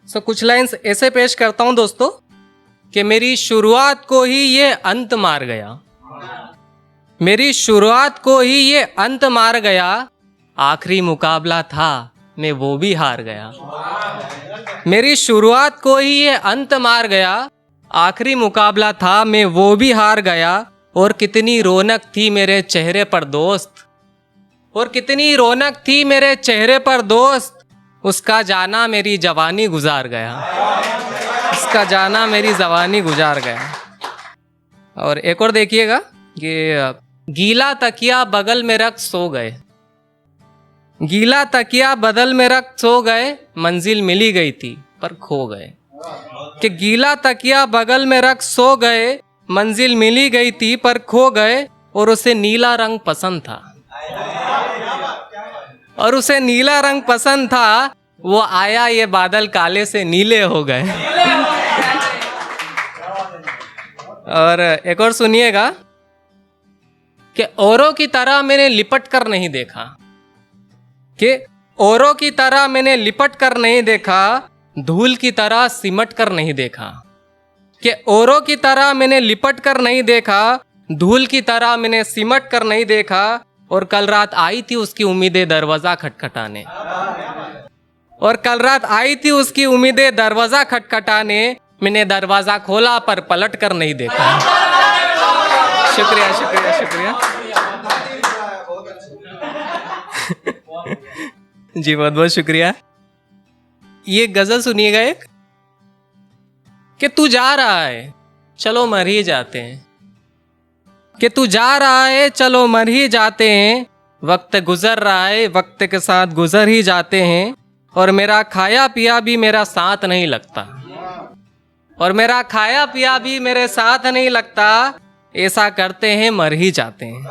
कुछ लाइंस ऐसे पेश करता हूं दोस्तों कि मेरी शुरुआत को ही ये अंत मार गया, मेरी शुरुआत को ही ये अंत मार गया, आखिरी मुकाबला था मैं वो भी हार गया। मेरी शुरुआत को ही ये अंत मार गया, आखिरी मुकाबला था मैं वो भी हार गया। और कितनी रौनक थी मेरे चेहरे पर दोस्त, और कितनी रौनक थी मेरे चेहरे पर दोस्त, उसका जाना मेरी जवानी गुजार गया, उसका जाना मेरी जवानी गुजार गया। और एक और देखिएगा कि गीला तकिया बगल में रख सो गए, गीला तकिया बदल में रख सो गए, मंजिल मिली गई थी पर खो गए। कि गीला तकिया बगल में रख सो गए, मंजिल मिली गई थी पर खो गए। और उसे नीला रंग पसंद था, और उसे नीला रंग पसंद था, वो आया ये बादल काले से नीले हो गए। और एक और सुनिएगा कि औरों की तरह मैंने लिपट कर नहीं देखा, कि औरों की तरह मैंने लिपट कर नहीं देखा, धूल की तरह सिमट कर नहीं देखा। कि औरों की तरह मैंने लिपट कर नहीं देखा, धूल की तरह मैंने सिमट कर नहीं देखा। और कल रात आई थी उसकी उम्मीदें दरवाजा खटखटाने, और कल रात आई थी उसकी उम्मीदें दरवाजा खटखटाने, मैंने दरवाजा खोला पर पलट कर नहीं देखा। शुक्रिया शुक्रिया शुक्रिया जी, बहुत बहुत शुक्रिया। ये गजल सुनिएगा एक, कि तू जा रहा है चलो मर ही जाते हैं, कि तू जा रहा है चलो मर ही जाते हैं, वक्त गुजर रहा है वक्त के साथ गुजर ही जाते हैं। और मेरा खाया पिया भी मेरा साथ नहीं लगता, और मेरा खाया पिया भी मेरे साथ नहीं लगता, ऐसा करते हैं मर ही जाते हैं।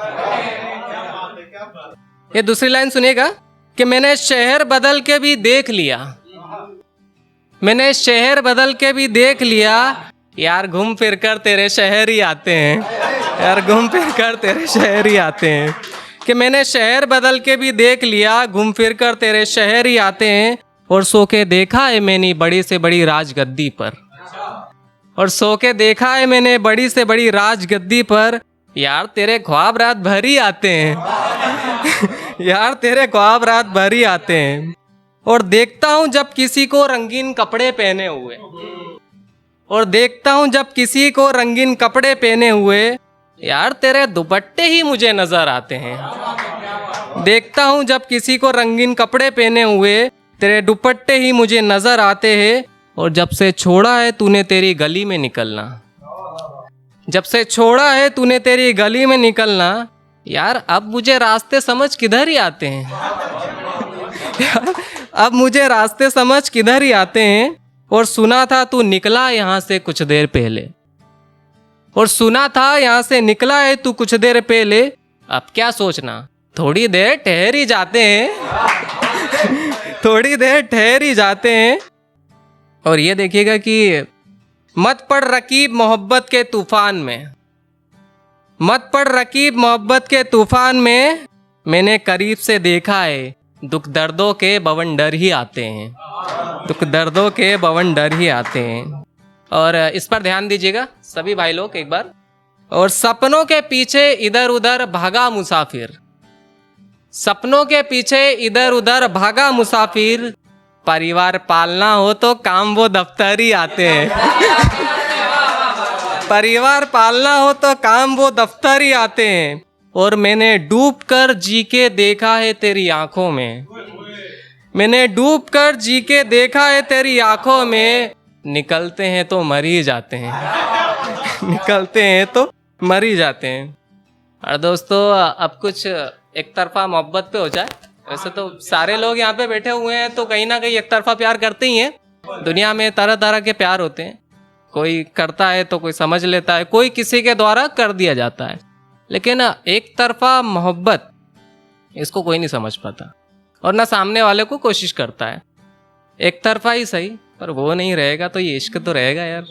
ये दूसरी लाइन सुनिएगा कि मैंने शहर बदल के भी देख लिया, मैंने शहर बदल के भी देख लिया, यार घूम फिर कर तेरे शहर ही आते हैं, यार घूम फिर कर तेरे शहर ही आते हैं। कि मैंने शहर बदल के भी देख लिया, घूम फिर कर तेरे शहर ही आते हैं। और सो के देखा है मैंने बड़ी से बड़ी राजगद्दी पर, और सो के देखा है मैंने बड़ी से बड़ी राजगद्दी पर, यार तेरे ख्वाब रात भर ही आते हैं यार तेरे ख्वाब रात भर ही आते हैं। और देखता हूं जब किसी को रंगीन कपड़े पहने हुए, और देखता हूं जब किसी को रंगीन कपड़े पहने हुए, यार तेरे दुपट्टे ही मुझे नजर आते हैं। देखता हूं जब किसी को रंगीन कपड़े पहने हुए, तेरे दुपट्टे ही मुझे नजर आते हैं। और जब से छोड़ा है तूने तेरी गली में निकलना, जब से छोड़ा है तूने तेरी गली में निकलना, यार अब मुझे रास्ते समझ किधर ही आते हैं अब मुझे रास्ते समझ किधर ही आते हैं। और सुना था तू निकला यहाँ से कुछ देर पहले, और सुना था यहाँ से निकला है तू कुछ देर पहले, अब क्या सोचना थोड़ी देर ठहर ही जाते हैं थोड़ी देर ठहर ही जाते हैं। और ये देखिएगा कि मत पड़ रकीब मोहब्बत के तूफान में, मत पड़ रकीब मोहब्बत के तूफान में, मैंने करीब से देखा है दुख दर्दों के बवंडर ही आते हैं, दुख दर्दों के बवंडर ही आते हैं। और इस पर ध्यान दीजिएगा सभी भाई लोग एक बार। और सपनों के पीछे इधर उधर भागा मुसाफिर, सपनों के पीछे इधर उधर भागा मुसाफिर, परिवार पालना हो तो काम वो दफ्तर ही आते हैं परिवार पालना हो तो काम वो दफ्तर ही आते हैं। और मैंने डूब कर जी के देखा है तेरी आंखों में, मैंने डूब कर जी के देखा है तेरी आंखों में, निकलते हैं तो मर ही जाते हैं निकलते हैं तो मर ही जाते हैं। और दोस्तों अब कुछ एक तरफा मोहब्बत पे हो जाए। वैसे तो सारे लोग यहाँ पे बैठे हुए हैं तो कहीं ना कहीं एक तरफा प्यार करते ही हैं। दुनिया में तरह तरह के प्यार होते हैं, कोई करता है तो कोई समझ लेता है, कोई किसी के द्वारा कर दिया जाता है। लेकिन एक तरफा मोहब्बत इसको कोई नहीं समझ पाता और ना सामने वाले को कोशिश करता है। एक तरफा ही सही, पर वो नहीं रहेगा तो ये इश्क तो रहेगा यार,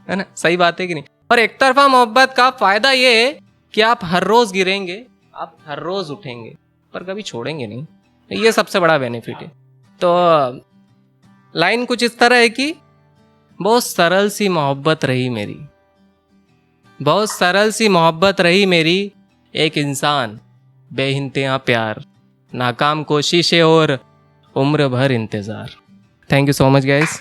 है ना? सही बात है कि नहीं? और एक तरफा मोहब्बत का फायदा ये है कि आप हर रोज गिरेंगे, आप हर रोज उठेंगे, पर कभी छोड़ेंगे नहीं। ये सबसे बड़ा बेनिफिट है। तो लाइन कुछ इस तरह है कि बहुत सरल सी मोहब्बत रही मेरी, बहुत सरल सी मोहब्बत रही मेरी, एक इंसान बेइंतहा प्यार, नाकाम कोशिशें और उम्र भर इंतज़ार। Thank you so much guys.